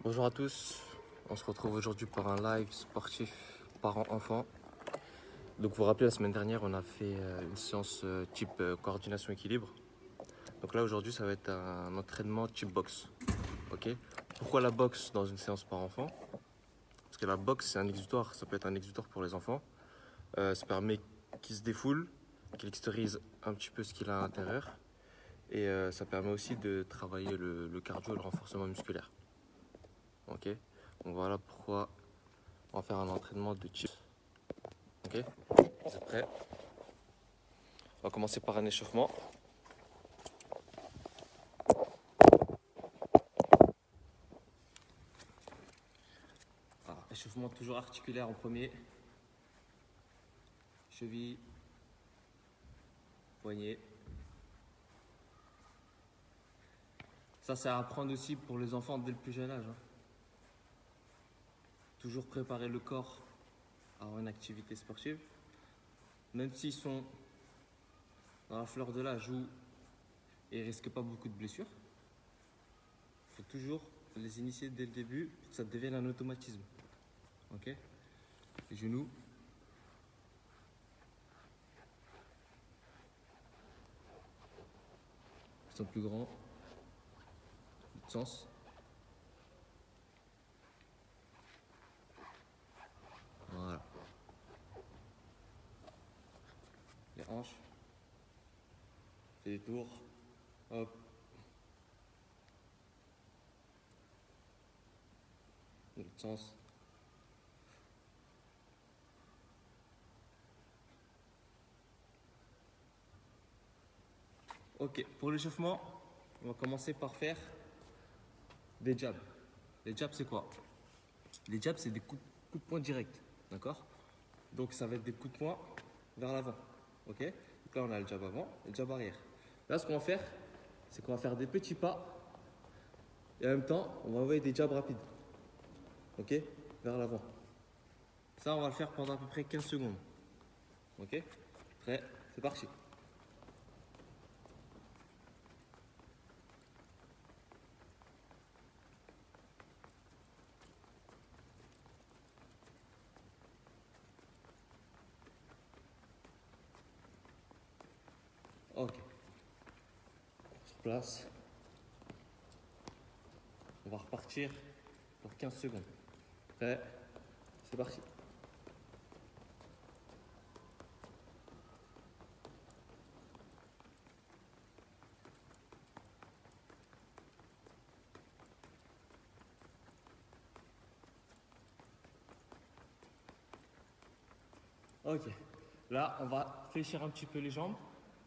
Bonjour à tous, on se retrouve aujourd'hui pour un live sportif parents-enfants. Donc vous vous rappelez, la semaine dernière, on a fait une séance type coordination équilibre. Donc là, aujourd'hui, ça va être un entraînement type boxe. Ok. Pourquoi la boxe dans une séance par enfant? Parce que la boxe, c'est un exutoire, ça peut être un exutoire pour les enfants. Ça permet qu'ils se défoulent, qu'ils extériorisent un petit peu ce qu'il a à l'intérieur. Et ça permet aussi de travailler le cardio et le renforcement musculaire. Ok. Donc voilà pourquoi on va faire un entraînement de type. Ok. Vous êtes prêts? On va commencer par un échauffement. Alors, échauffement toujours articulaire en premier. Cheville, poignet. Ça, c'est à apprendre aussi pour les enfants dès le plus jeune âge. Toujours préparer le corps à une activité sportive. Même s'ils sont dans la fleur de l'âge où ils ne risquent pas beaucoup de blessures, il faut toujours les initier dès le début pour que ça devienne un automatisme. Ok? Les genoux. Ils sont plus grands. L'autre sens. Voilà. Les hanches. Fais des tours. Hop. L'autre sens. Ok, pour l'échauffement, on va commencer par faire des jabs. Les jabs, c'est quoi? Les jabs, c'est des coups de poing directs, d'accord? Donc ça va être des coups de poing vers l'avant, ok? Donc là, on a le jab avant et le jab arrière. Là, ce qu'on va faire, c'est qu'on va faire des petits pas et en même temps, on va envoyer des jabs rapides, ok? Vers l'avant. Ça, on va le faire pendant à peu près 15 secondes, ok? Prêt? C'est parti. Ok. Sur place. On va repartir pour 15 secondes. Prêt? C'est parti. Ok. Là, on va fléchir un petit peu les jambes,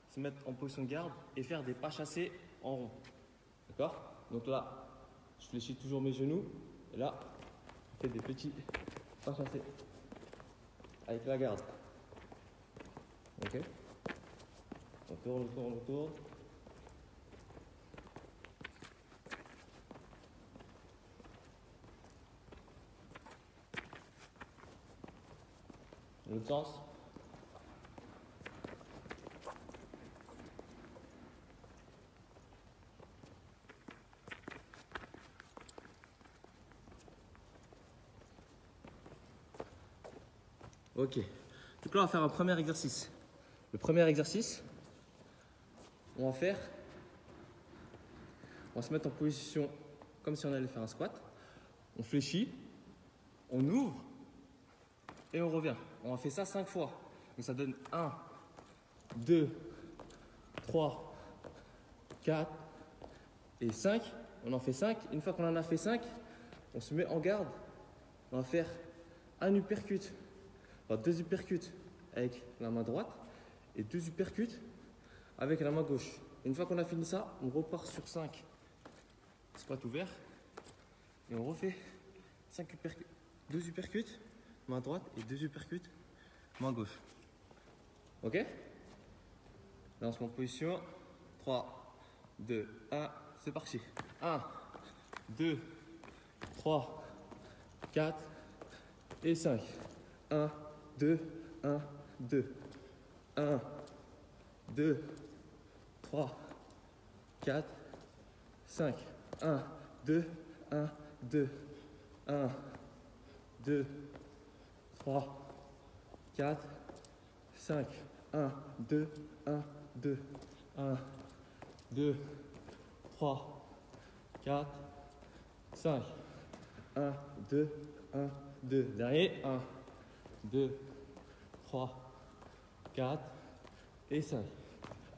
se mettre en position de garde et faire des pas chassés en rond. D'accord? Donc là, je fléchis toujours mes genoux. Et là, je fais des petits pas chassés avec la garde. Ok? On tourne, on tourne, on tourne. L'autre sens. Ok. Donc là, on va faire un premier exercice. Le premier exercice, on va se mettre en position comme si on allait faire un squat. On fléchit, on ouvre et on revient. On a fait ça 5 fois. Donc ça donne 1, 2, 3, 4 et 5. On en fait 5. Une fois qu'on en a fait 5, on se met en garde. On va faire un uppercut. Enfin, 2 uppercuts avec la main droite et 2 uppercuts avec la main gauche. Une fois qu'on a fini ça, on repart sur 5 squat ouvert et on refait 5 uppercuts, 2 uppercuts, main droite et 2 uppercuts, main gauche. Ok? Là, on se met en position. 3, 2, 1, c'est parti. 1, 2, 3, 4 et 5. 1, 2, 1, 2. 1, 2, 3, 4, 5. 1, 2, 1, 2. 1, 2, 3, 4, 5. 1, 2, 1, 2, 1, 2, 3, 4, 5. 1, 2, 1, 2. Dernier. 1, 2, 3, 4 et 5.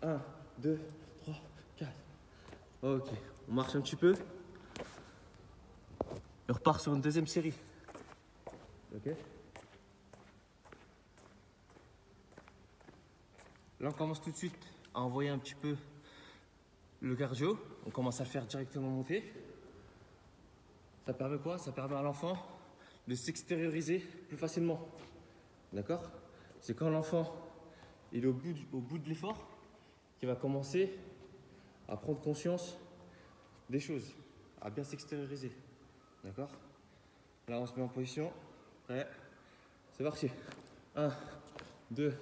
1, 2, 3, 4. Ok, on marche un petit peu. On repart sur une deuxième série. Ok. Là, on commence tout de suite à envoyer un petit peu le cardio. On commence à le faire directement monter. Ça permet quoi? Ça permet à l'enfant de s'extérioriser plus facilement. D'accord? C'est quand l'enfant est au bout de l'effort qu'il va commencer à prendre conscience des choses, à bien s'extérioriser. D'accord? Là, on se met en position. Prêt? C'est parti. 1, 2,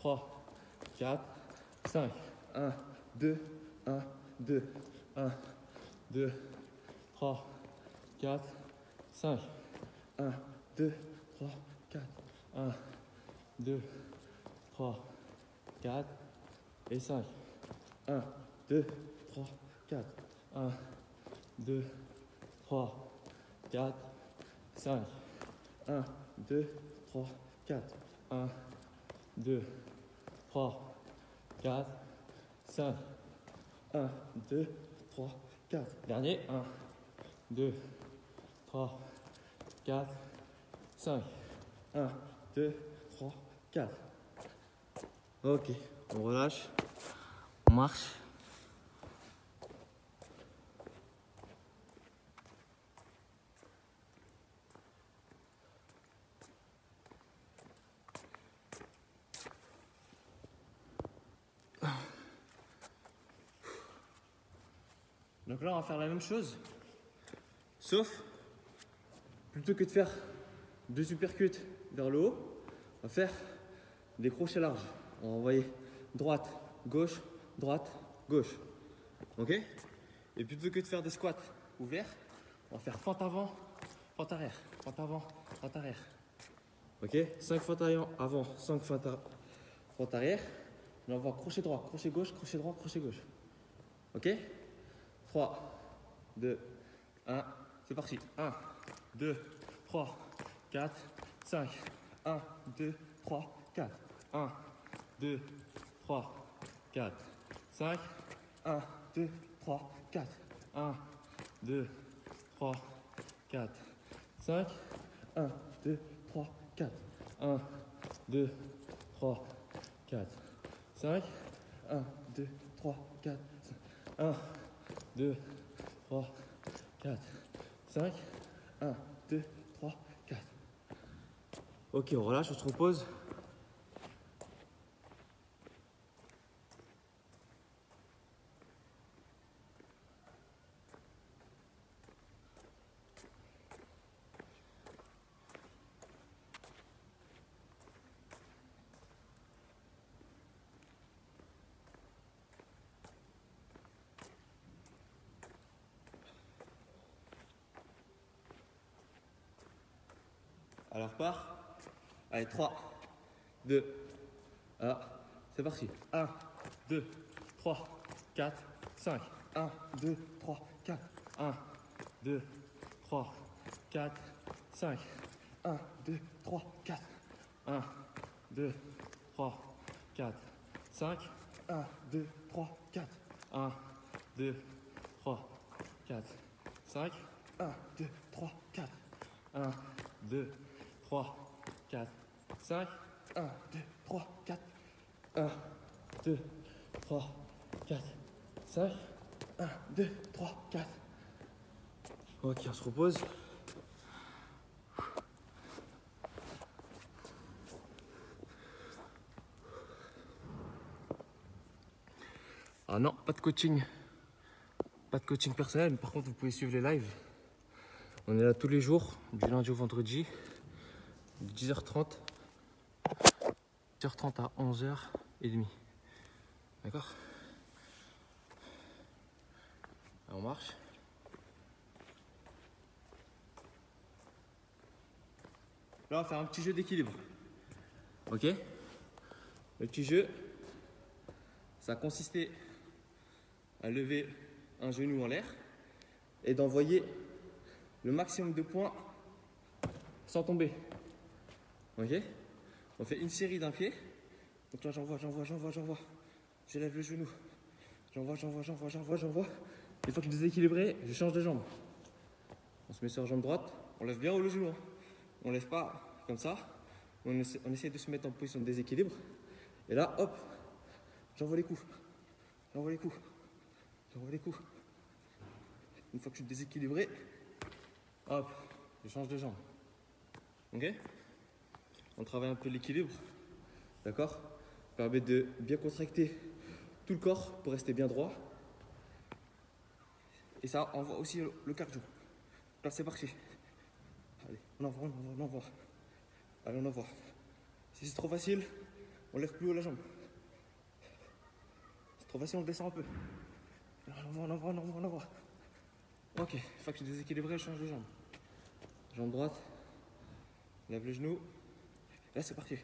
3, 4, 5. 1, 2, 1, 2, 1, 2, 3, 4, 5. 1, 2, 3, 4. 1, 2, 3, 4 et 5. 1, 2, 3, 4. 1, 2, 3, 4, 5. 1, 2, 3, 4. 1, 2, 3, 4, 5. 1, 2, 3, 4. Dernier. 1, 2, 3, 4, 5. 1, 2, 3, 4. Ok, on relâche. On marche. Donc là, on va faire la même chose, sauf, plutôt que de faire deux supercuts vers le haut, on va faire des crochets larges. On va envoyer droite, gauche, ok? Et plutôt que de faire des squats ouverts, on va faire fente avant, fente arrière, fente avant, fente arrière. Ok? 5 fentes avant, 5 fentes arrière. On envoie crochet droit, crochet gauche, crochet droit, crochet gauche. Ok? 3, 2, 1, c'est parti. 1, 2, 3, 4, 5. 1, 2, 3, 4. 1, 2, 3, 4, 5. 1, 2, 3, 4. 1, 2, 3, 4, 5. 1, 2, 3, 4. 1, 2, 3, 4, 5. 1, 2, 3, 4, 1, 2, 3, 4, 5. 1, 2, 3, 4. Ok, on relâche, on se repose. Alors repart. Allez, 3, 2, 1. C'est parti. 1, 2, 3, 4, 5. 1, 2, 3, 4. 1, 2, 3, 4, 5. 1, 2, 3, 4. 1, 2, 3, 4, 5. 1, 2, 3, 4. 1, 2, 3, 4, 5. 1, 2, 3, 4. 1, 2, 3, 4, 5. 1, 2, 3, 4. 1, 2, 3, 4, 5. 1, 2, 3, 4. Ok, on se repose. Ah non, pas de coaching. Pas de coaching personnel, mais par contre, vous pouvez suivre les lives. On est là tous les jours, du lundi au vendredi, de 10h30. 10h30 à 11h30. D'accord? On marche. Là, on va faire un petit jeu d'équilibre. Ok? Le petit jeu, ça consistait à lever un genou en l'air et d'envoyer le maximum de points sans tomber. Ok? On fait une série d'un pied. Donc là, j'envoie. Je lève le genou. J'envoie. Une fois que je suis déséquilibré, je change de jambe. On se met sur la jambe droite. On lève bien haut le genou. Hein. On ne lève pas comme ça. On essaie de se mettre en position de déséquilibre. Et là, hop, j'envoie les coups. Une fois que je suis déséquilibré, hop, je change de jambe. Ok? On travaille un peu l'équilibre. D'accord? Ça permet de bien contracter tout le corps pour rester bien droit. Et ça envoie aussi le cardio. Là, c'est parti. Allez, on envoie. Allez, on envoie. Si c'est trop facile, on lève plus haut la jambe. C'est trop facile, on descend un peu. On envoie. Ok, une fois que je suis déséquilibré, je change de jambe. Jambe droite, lève le genou. Là, c'est parti.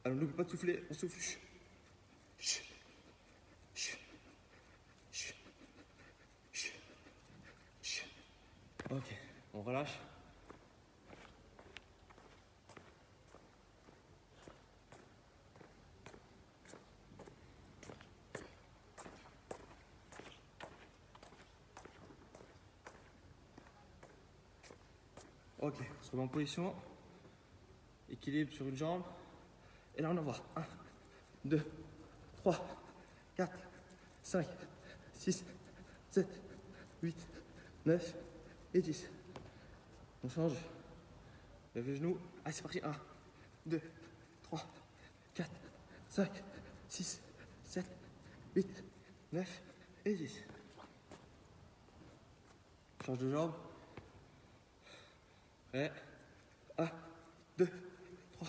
Alors, n'oublie pas de souffler, on souffle. Ok, on relâche. Ok, on se remet en position. Équilibre sur une jambe. Et là, on envoie. 1, 2, 3, 4, 5, 6, 7, 8, 9 et 10. On change. Lève les genoux. Allez, c'est parti. 1, 2, 3, 4, 5, 6, 7, 8, 9 et 10. Change de jambe. Prêt. 1, 2, 3,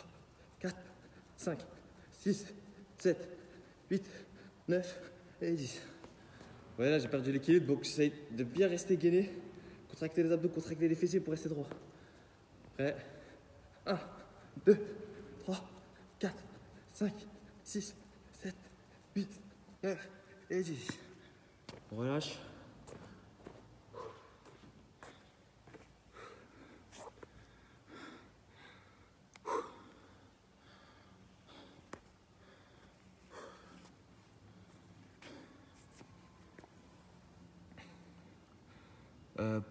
4, 5, 6, 7, 8, 9 et 10. Voilà, j'ai perdu l'équilibre, donc j'essaye de bien rester gainé. Contracter les abdos, contracter les fessiers pour rester droit. Prêt. 1, 2, 3, 4, 5, 6, 7, 8, 9 et 10. On relâche.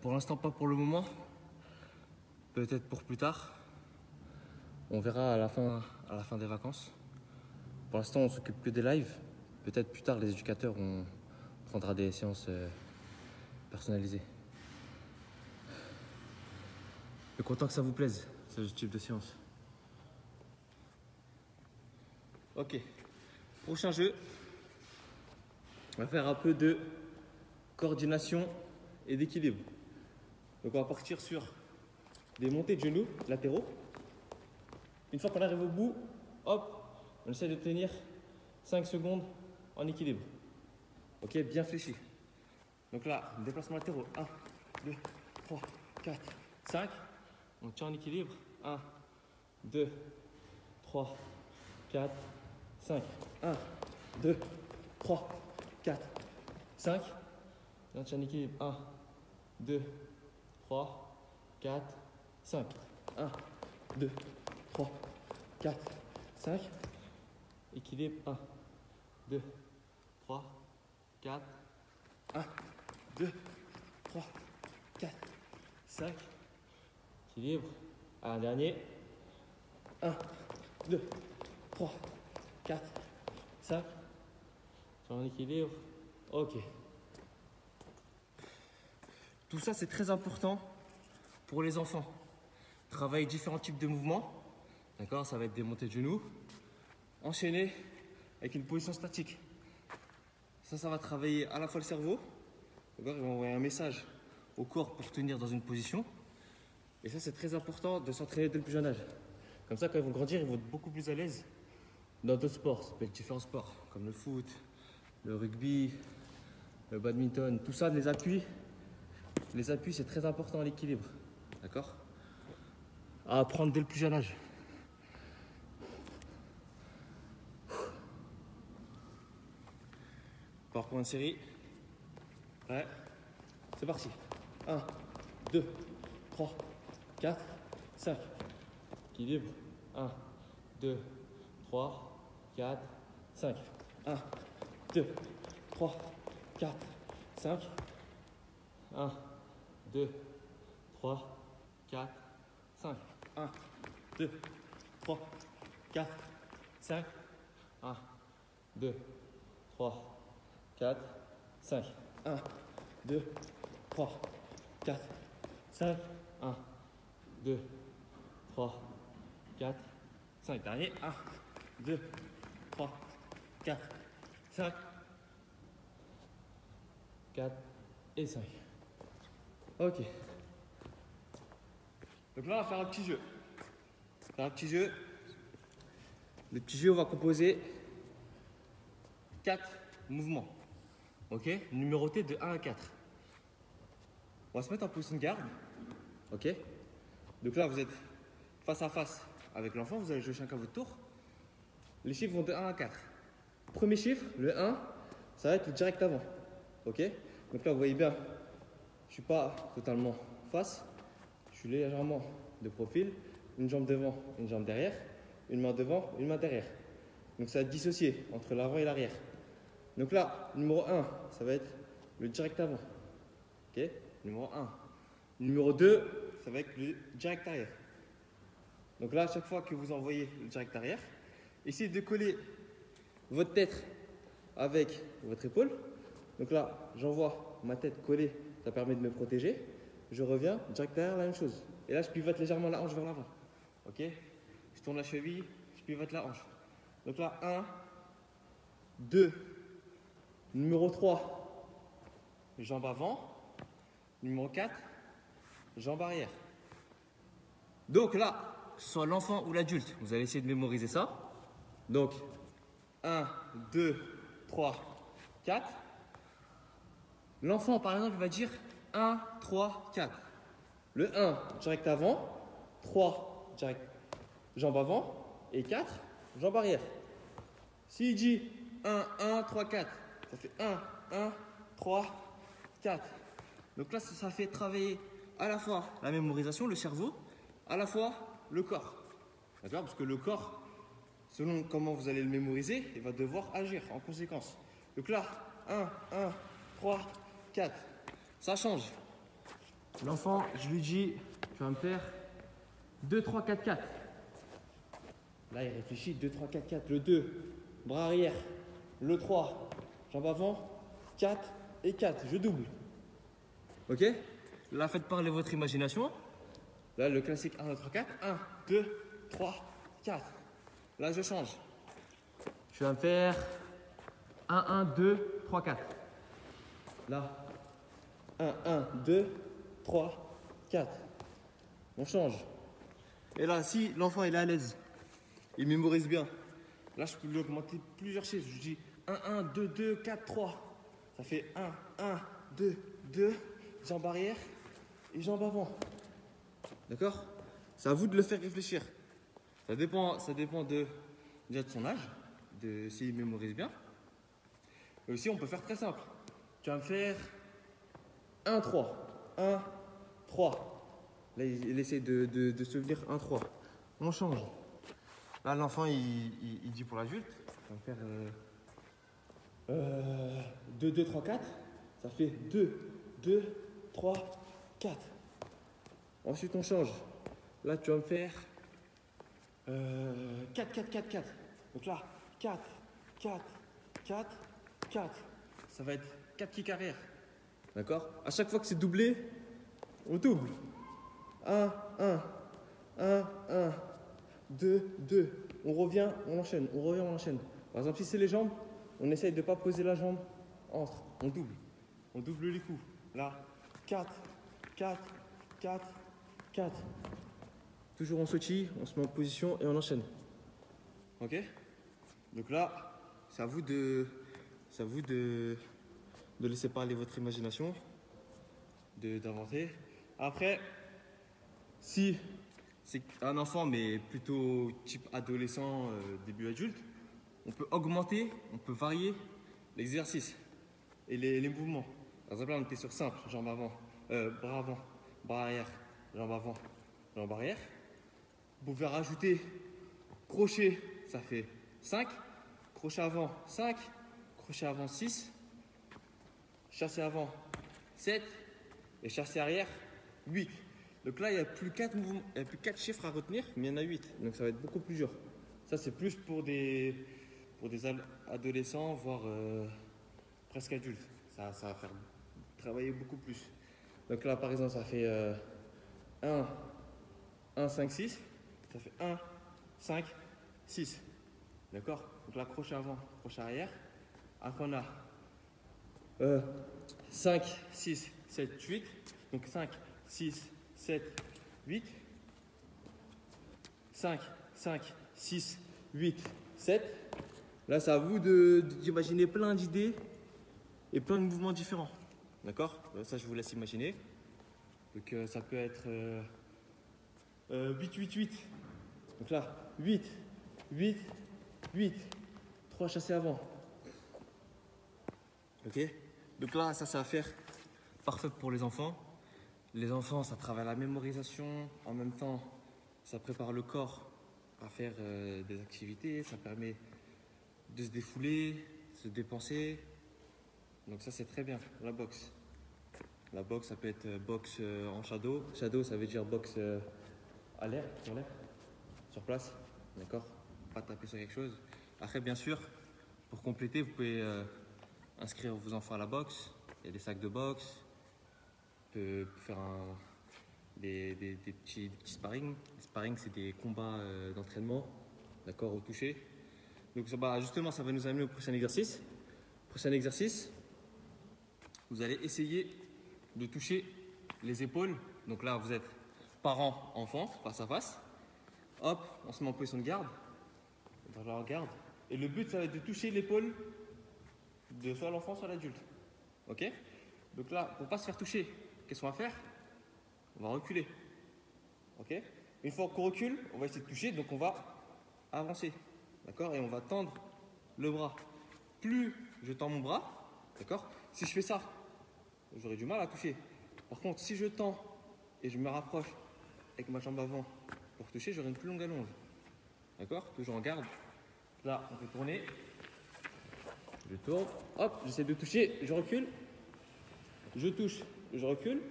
Pour l'instant, pas pour le moment. Peut-être pour plus tard. On verra à la fin des vacances. Pour l'instant, on s'occupe que des lives. Peut-être plus tard, les éducateurs, on prendra des séances personnalisées. Je suis content que ça vous plaise, ce type de séance. Ok. Prochain jeu. On va faire un peu de coordination et d'équilibre. Donc on va partir sur des montées de genoux latéraux. Une fois qu'on arrive au bout, hop, on essaie de tenir 5 secondes en équilibre. Ok, bien fléchi. Donc là, déplacement latéraux. 1, 2, 3, 4, 5. On tient en équilibre. 1, 2, 3, 4, 5. 1, 2, 3, 4, 5. Et on tient en équilibre. 1, 2, 3, 4, 5. 1, 2, 3, 4, 5. Équilibre. 1, 2, 3, 4. 1, 2, 3, 4, 5. Équilibre. Un dernier. 1, 2, 3, 4, 5. Sur un équilibre. Ok. Tout ça, c'est très important pour les enfants. Travailler différents types de mouvements. D'accord? Ça va être des montées de genoux. Enchaîner avec une position statique. Ça va travailler à la fois le cerveau. D'accord? Ils vont envoyer un message au corps pour tenir dans une position. Et ça, c'est très important de s'entraîner dès le plus jeune âge. Comme ça, quand ils vont grandir, ils vont être beaucoup plus à l'aise dans d'autres sports. Ça peut être différents sports, comme le foot, le rugby, le badminton. Tout ça, les appuis. Les appuis, c'est très important à l'équilibre. D'accord? À apprendre dès le plus jeune âge. Par point de série. Ouais. C'est parti. 1, 2, 3, 4, 5. Équilibre. 1, 2, 3, 4, 5. 1, 2, 3, 4, 5. 1, 2, 3, 4, 5. 1, 2, 3, 4, 5. 1, 2, 3, 4, 5. 1, 2, 3, 4, 5. 1, 2, 3, 4, 5. Dernier. 1, 2, 3, 4, 5. 4 et 5. Ok. Donc là, on va faire un petit jeu. Le petit jeu, on va composer 4 mouvements. Ok? Numérotés de 1 à 4. On va se mettre en position de garde. Ok? Donc là, vous êtes face à face avec l'enfant. Vous allez jouer chacun votre tour. Les chiffres vont de 1 à 4. Premier chiffre, le 1, ça va être le direct avant. Ok? Donc là, vous voyez bien, je ne suis pas totalement face. Je suis légèrement de profil. Une jambe devant, une jambe derrière. Une main devant, une main derrière. Donc ça va être dissocié entre l'avant et l'arrière. Donc là, numéro 1, ça va être le direct avant. Ok? Numéro 1. Numéro 2, ça va être le direct arrière. Donc là, à chaque fois que vous envoyez le direct arrière, essayez de coller votre tête avec votre épaule. Donc là, j'envoie ma tête collée, ça permet de me protéger. Je reviens, direct arrière, la même chose. Et là, je pivote légèrement la hanche vers l'avant. Ok? Je tourne la cheville, je pivote la hanche. Donc là, 1, 2, numéro 3, jambe avant. Numéro 4, jambe arrière. Donc là, que ce soit l'enfant ou l'adulte, vous allez essayer de mémoriser ça. Donc, 1, 2, 3, 4. L'enfant, par exemple, il va dire 1, 3, 4. Le 1, direct avant. 3, direct jambe avant. Et 4, jambe arrière. S'il dit 1, 1, 3, 4, ça fait 1, 3, 4. Donc là, ça fait travailler à la fois la mémorisation, le cerveau, à la fois le corps. D'accord? Parce que le corps, selon comment vous allez le mémoriser, il va devoir agir en conséquence. Donc là, 1, 3, 4. Ça change. L'enfant, je lui dis, tu vas me faire 2, 3, 4, 4. Là, il réfléchit, 2, 3, 4, 4. Le 2, bras arrière. Le 3, jambe avant. 4 et 4. Je double. Ok? Là, faites parler votre imagination. Là, le classique 1, 2, 3, 4. 1, 2, 3, 4. Là, je change. Je vais me faire 1, 2, 3, 4. Là, 1, 2, 3, 4. On change. Et là, si l'enfant est à l'aise, il mémorise bien. Là, je peux lui augmenter plusieurs chiffres. Je dis 1, 2, 2, 4, 3. Ça fait 1, 2, 2. Jambe arrière et jambe avant. D'accord? C'est à vous de le faire réfléchir. Ça dépend déjà de son âge, de s'il mémorise bien. Mais aussi, on peut faire très simple. Tu vas me faire 1, 3. 1, 3. Là, il essaie de se souvenir 1, 3. On change. Là, l'enfant, il dit pour l'adulte. Tu vas me faire 2, 2, 3, 4. Ça fait 2, 2, 3, 4. Ensuite, on change. Là, tu vas me faire 4, 4, 4, 4. Donc là, 4, 4, 4, 4. Ça va être 4 kicks arrière. D'accord? À chaque fois que c'est doublé, on double. 1, 1, 1, 1, 2, 2. On revient, on enchaîne. On revient, on enchaîne. Par exemple, si c'est les jambes, on essaye de ne pas poser la jambe entre. On double. On double les coups. Là, 4, 4, 4, 4. Toujours on sautille, on se met en position et on enchaîne. Ok? Donc là, c'est à vous de laisser parler votre imagination, d'inventer. Après, Si c'est un enfant, mais plutôt type adolescent, début adulte, on peut augmenter, on peut varier l'exercice et les mouvements. Par exemple, là, on était sur simple, jambes avant, bras arrière, jambes avant, jambes arrière. Vous pouvez rajouter crochet, ça fait 5, crochet avant 5, crochet avant 6, chassé avant 7 et chassé arrière 8. Donc là, il n'y a plus 4 mouvements, il n'y a plus 4 chiffres à retenir, mais il y en a 8. Donc ça va être beaucoup plus dur. Ça, c'est plus pour des adolescents, voire presque adultes. Ça va faire travailler beaucoup plus. Donc là, par exemple, ça fait 1, 5, 6. Ça fait 1, 5, 6. D'accord? Donc là, crochet avant, crochet arrière. Après, on a 5, 6, 7, 8. Donc 5, 6, 7, 8. 5, 6, 8, 7. Là, c'est à vous d'imaginer plein d'idées et plein de mouvements différents. D'accord? Ça, je vous laisse imaginer. Donc, ça peut être 8, 8, 8. Donc là, 8, 8, 8. 3 chassés avant. Ok? Donc là, ça va faire parfait pour les enfants. Les enfants, ça travaille la mémorisation. En même temps, ça prépare le corps à faire des activités. Ça permet de se défouler, se dépenser. Donc ça, c'est très bien, la boxe. La boxe, ça peut être boxe en shadow. Shadow, ça veut dire boxe à l'air, sur place. D'accord? Pas taper sur quelque chose. Après, bien sûr, pour compléter, vous pouvez inscrire vos enfants à la boxe. Il y a des sacs de boxe. Vous pouvez faire des petits sparring. Les sparring, c'est des combats d'entraînement, d'accord, au toucher. Donc justement, ça va nous amener au prochain exercice. Prochain exercice, vous allez essayer de toucher les épaules. Donc là, vous êtes parent-enfant, face à face. Hop, on se met en position de garde. Dans la garde. Et le but, ça va être de toucher l'épaule de soit l'enfant, soit l'adulte. Ok? Donc là, pour ne pas se faire toucher, qu'est-ce qu'on va faire? On va reculer. Ok? Une fois qu'on recule, on va essayer de toucher, donc on va avancer. D'accord? Et on va tendre le bras. Plus je tends mon bras, d'accord? Si je fais ça, j'aurai du mal à toucher. Par contre, si je tends et je me rapproche avec ma jambe avant pour toucher, j'aurai une plus longue allonge. D'accord? Toujours en garde. Là, on peut tourner. Je tourne. Hop, j'essaie de toucher. Je recule. Je touche. Je recule.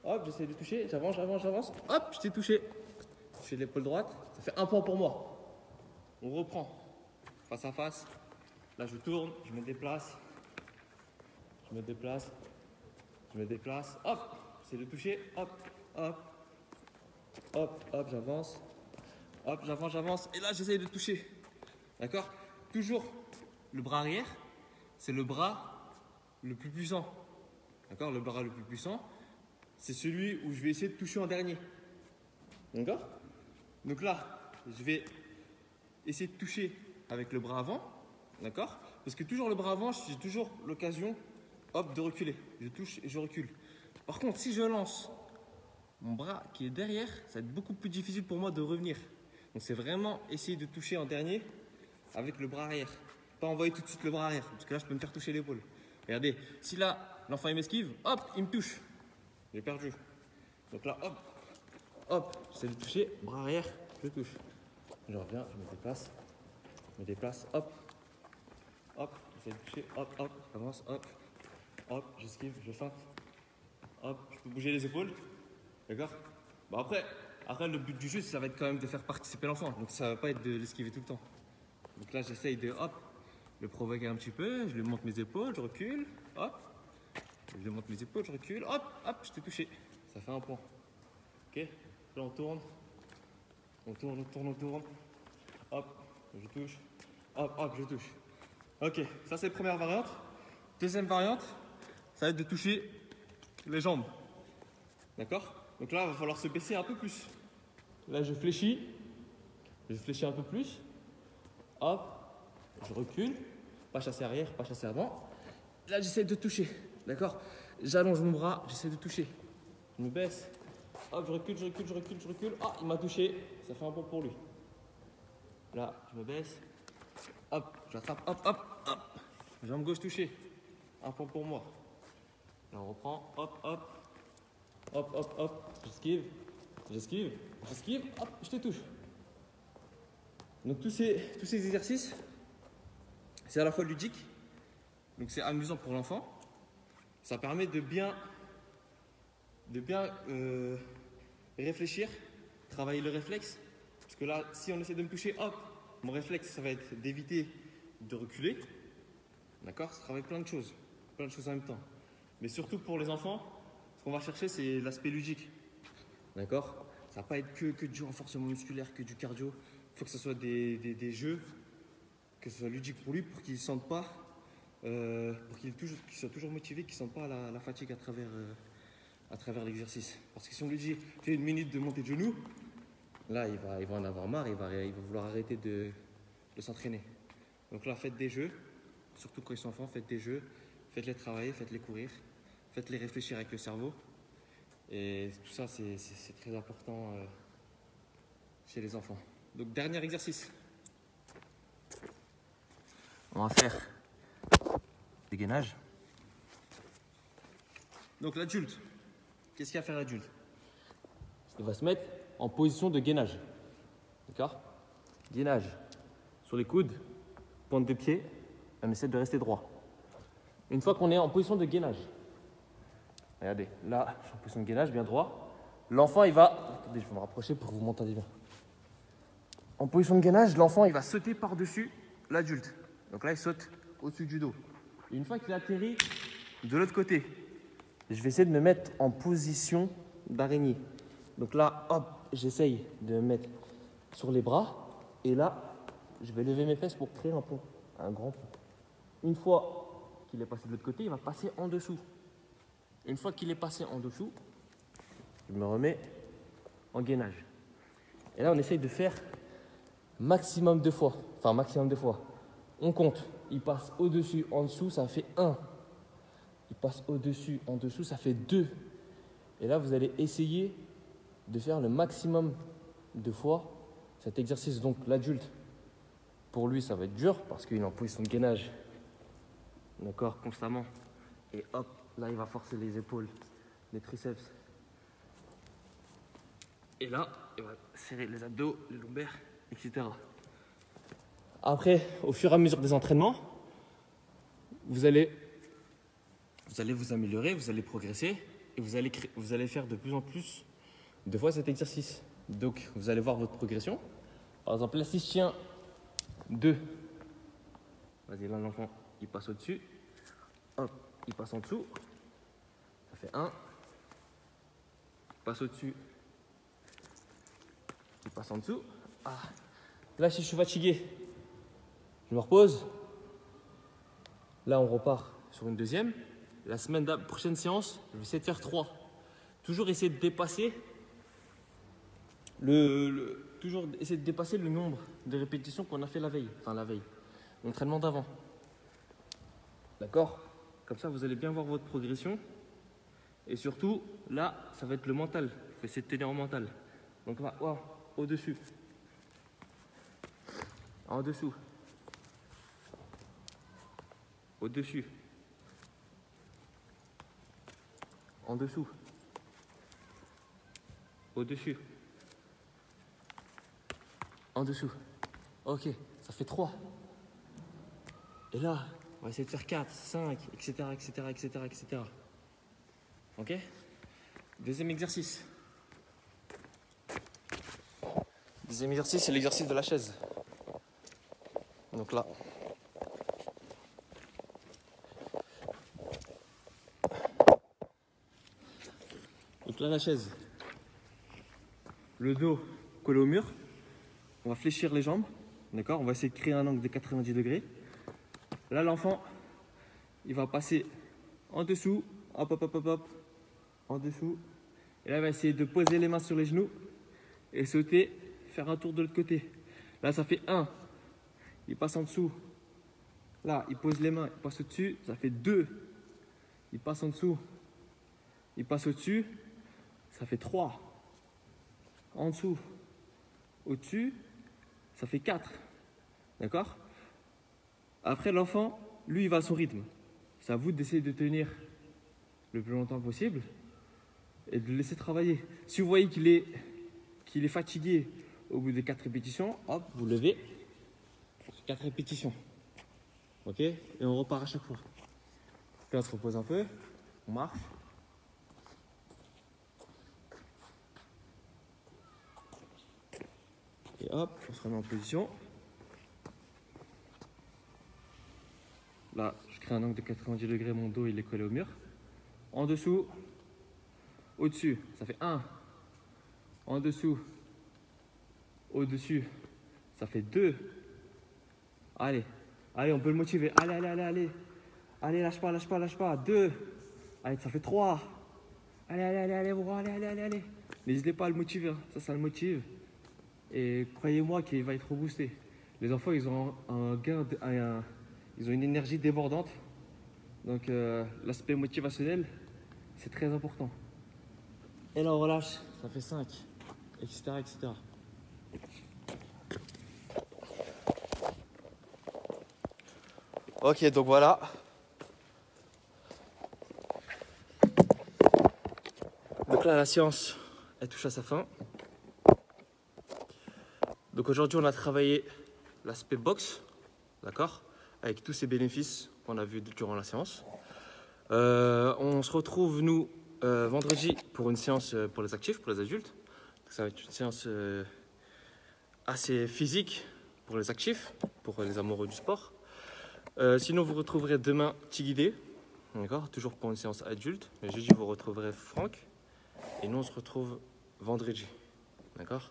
Hop, j'essaie de toucher. J'avance, j'avance, j'avance. Hop, je t'ai touché. Je fais l'épaule droite. Ça fait un point pour moi. On reprend. Face à face. Là, je tourne. Je me déplace. Je me déplace. Je me déplace. Hop, j'essaie de toucher. Hop, hop. Hop, hop, j'avance. Hop, j'avance, j'avance. Et là, j'essaye de toucher. D'accord? Toujours le bras arrière, c'est le bras le plus puissant. D'accord? Le bras le plus puissant, c'est celui où je vais essayer de toucher en dernier. D'accord? Donc là, je vais essayer de toucher avec le bras avant. D'accord? Parce que toujours le bras avant, j'ai toujours l'occasion, hop, de reculer. Je touche et je recule. Par contre, si je lance mon bras qui est derrière, ça va être beaucoup plus difficile pour moi de revenir. Donc c'est vraiment essayer de toucher en dernier avec le bras arrière. Pas envoyer tout de suite le bras arrière, parce que là je peux me faire toucher l'épaule. Regardez, si là l'enfant il m'esquive, hop, il me touche. J'ai perdu. Donc là, hop, hop, j'essaie de toucher, bras arrière, je touche. Je reviens, je me déplace, hop, hop, j'essaie de toucher, hop, hop, j'avance, hop, j'esquive, je feinte, hop, je peux bouger les épaules. D'accord? Bon après, le but du jeu, ça va être quand même de faire participer l'enfant. Donc ça va pas être de l'esquiver tout le temps. Donc là, j'essaye de, hop, le provoquer un petit peu. Je lui monte mes épaules, je recule. Hop. Je lui monte mes épaules, je recule. Hop, hop, je t'ai touché. Ça fait un point. Ok? Là, on tourne. On tourne, on tourne, on tourne. Hop, je touche. Hop, hop, je touche. Ok, ça c'est la première variante. Deuxième variante, ça va être de toucher les jambes. D'accord? Donc là, il va falloir se baisser un peu plus. Là, je fléchis un peu plus. Hop, je recule. Pas chasser arrière, pas chasser avant. Là, j'essaie de toucher. D'accord? J'allonge mon bras, j'essaie de toucher. Je me baisse. Hop, je recule, je recule, je recule, je recule. Ah, il m'a touché. Ça fait un point pour lui. Là, je me baisse. Hop, j'attrape. Hop, hop, hop. Jambe gauche touchée. Un point pour moi. Là, on reprend. Hop, hop. Hop, hop, hop. J'esquive. J'esquive. J'esquive. Hop, je te touche. Donc, tous ces exercices, c'est à la fois ludique. Donc, c'est amusant pour l'enfant. Ça permet de bien réfléchir, travailler le réflexe. Parce que là, si on essaie de me toucher, hop, mon réflexe, ça va être d'éviter de reculer. D'accord? Ça travaille plein de choses en même temps. Mais surtout pour les enfants, ce qu'on va chercher, c'est l'aspect ludique. D'accord? Ça ne va pas être que du renforcement musculaire, que du cardio. Il faut que ce soit des jeux, que ce soit ludique pour lui, pour qu'il ne sente pas, pour qu'il soit toujours motivé, qu'il ne sente pas la fatigue à travers l'exercice. Parce que si on lui dit fais une minute de montée de genoux, là il va en avoir marre, il va vouloir arrêter de s'entraîner. Donc là, faites des jeux, surtout quand ils sont enfants, faites des jeux, faites-les travailler, faites-les courir, faites-les réfléchir avec le cerveau. Et tout ça, c'est très important chez les enfants. Donc dernier exercice. On va faire des gainages. Donc l'adulte, qu'est-ce qu'il va faire l'adulte? Il va se mettre en position de gainage. D'accord? Gainage sur les coudes, pointe de pied, on essaie de rester droit. Une fois qu'on est en position de gainage, regardez, là, je suis en position de gainage, bien droit. L'enfant, il va... Attendez, je vais me rapprocher pour que vous m'entendiez bien. En position de gainage, l'enfant, il va sauter par-dessus l'adulte. Donc là, il saute au-dessus du dos. Et une fois qu'il atterrit de l'autre côté, je vais essayer de me mettre en position d'araignée. Donc là, hop, j'essaye de me mettre sur les bras. Et là, je vais lever mes fesses pour créer un pont, un grand pont. Une fois qu'il est passé de l'autre côté, il va passer en dessous. Une fois qu'il est passé en dessous, je me remets en gainage. Et là, on essaye de faire maximum 2 fois. Enfin, maximum 2 fois. On compte. Il passe au-dessus, en dessous, ça fait 1. Il passe au-dessus, en dessous, ça fait 2. Et là, vous allez essayer de faire le maximum de fois cet exercice. Donc, l'adulte, pour lui, ça va être dur parce qu'il est en position de gainage. D'accord, constamment. Et hop, là, il va forcer les épaules, les triceps. Et là, il va serrer les abdos, les lombaires, etc. Après, au fur et à mesure des entraînements, vous allez vous améliorer, vous allez progresser et vous allez faire de plus en plus de fois cet exercice. Donc, vous allez voir votre progression. Par exemple, là, si je tiens 2, vas-y, là, l'enfant, il passe au-dessus. Hop, il passe en dessous. Ça fait 1. Il passe au-dessus. Il passe en dessous. Ah. Là, si je suis fatigué, je me repose. Là, on repart sur une deuxième. La prochaine séance, je vais essayer de faire 3. Toujours essayer de dépasser toujours essayer de dépasser le nombre de répétitions qu'on a fait la veille. Enfin, la veille. L'entraînement d'avant. D'accord? Comme ça, vous allez bien voir votre progression. Et surtout, là, ça va être le mental. Il faut essayer de tenir en mental. Donc là, wow, au-dessus. En dessous. Au-dessus. En dessous. Au-dessus. En dessous. Ok, ça fait 3. Et là, on va essayer de faire 4, 5, etc., etc., etc., etc. Ok? Deuxième exercice. Deuxième exercice, c'est l'exercice de la chaise. Donc là. Donc là, la chaise. Le dos collé au mur. On va fléchir les jambes. D'accord? On va essayer de créer un angle de 90 degrés. Là, l'enfant, il va passer en dessous. Hop, hop, hop, hop, hop. En dessous. Et là, il va essayer de poser les mains sur les genoux et sauter, faire un tour de l'autre côté. Là, ça fait 1. Il passe en dessous. Là, il pose les mains, il passe au-dessus. Ça fait 2. Il passe en dessous. Il passe au-dessus. Ça fait 3. en dessous, au-dessus, ça fait 4. D'accord? Après, l'enfant, lui, il va à son rythme. C'est à vous d'essayer de tenir le plus longtemps possible et de le laisser travailler. Si vous voyez qu'il est fatigué au bout de 4 répétitions, hop, vous levez. 4 répétitions. Ok? Et on repart à chaque fois. Puis on se repose un peu, on marche. Et hop, on se remet en position. Là, je crée un angle de 90 degrés, mon dos il est collé au mur. En dessous, au-dessus, ça fait 1. En dessous, au-dessus, ça fait 2. Allez, allez, on peut le motiver. Allez, allez, allez, allez. Allez, lâche pas, lâche pas, lâche pas. 2. Allez, ça fait 3. Allez, allez, allez, allez, allez, allez, allez, allez. N'hésitez pas à le motiver, ça le motive. Et croyez-moi qu'il va être reboosté. Les enfants, ils ont ils ont une énergie débordante. Donc l'aspect motivationnel, c'est très important. Et là, on relâche, ça fait 5, etc., etc. Ok, donc voilà. Donc là, la séance, elle touche à sa fin. Donc aujourd'hui, on a travaillé l'aspect boxe, d'accord, avec tous ces bénéfices qu'on a vus durant la séance. On se retrouve, nous, vendredi pour une séance pour les actifs, pour les adultes. Donc, ça va être une séance assez physique pour les actifs, pour les amoureux du sport. Sinon, vous retrouverez demain Tigidé, d'accord, toujours pour une séance adulte. Mais jeudi, vous retrouverez Franck. Et nous, on se retrouve vendredi, d'accord.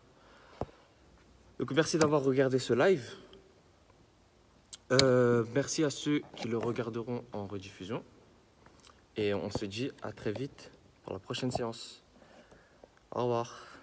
Donc merci d'avoir regardé ce live. Merci à ceux qui le regarderont en rediffusion. Et on se dit à très vite pour la prochaine séance. Au revoir.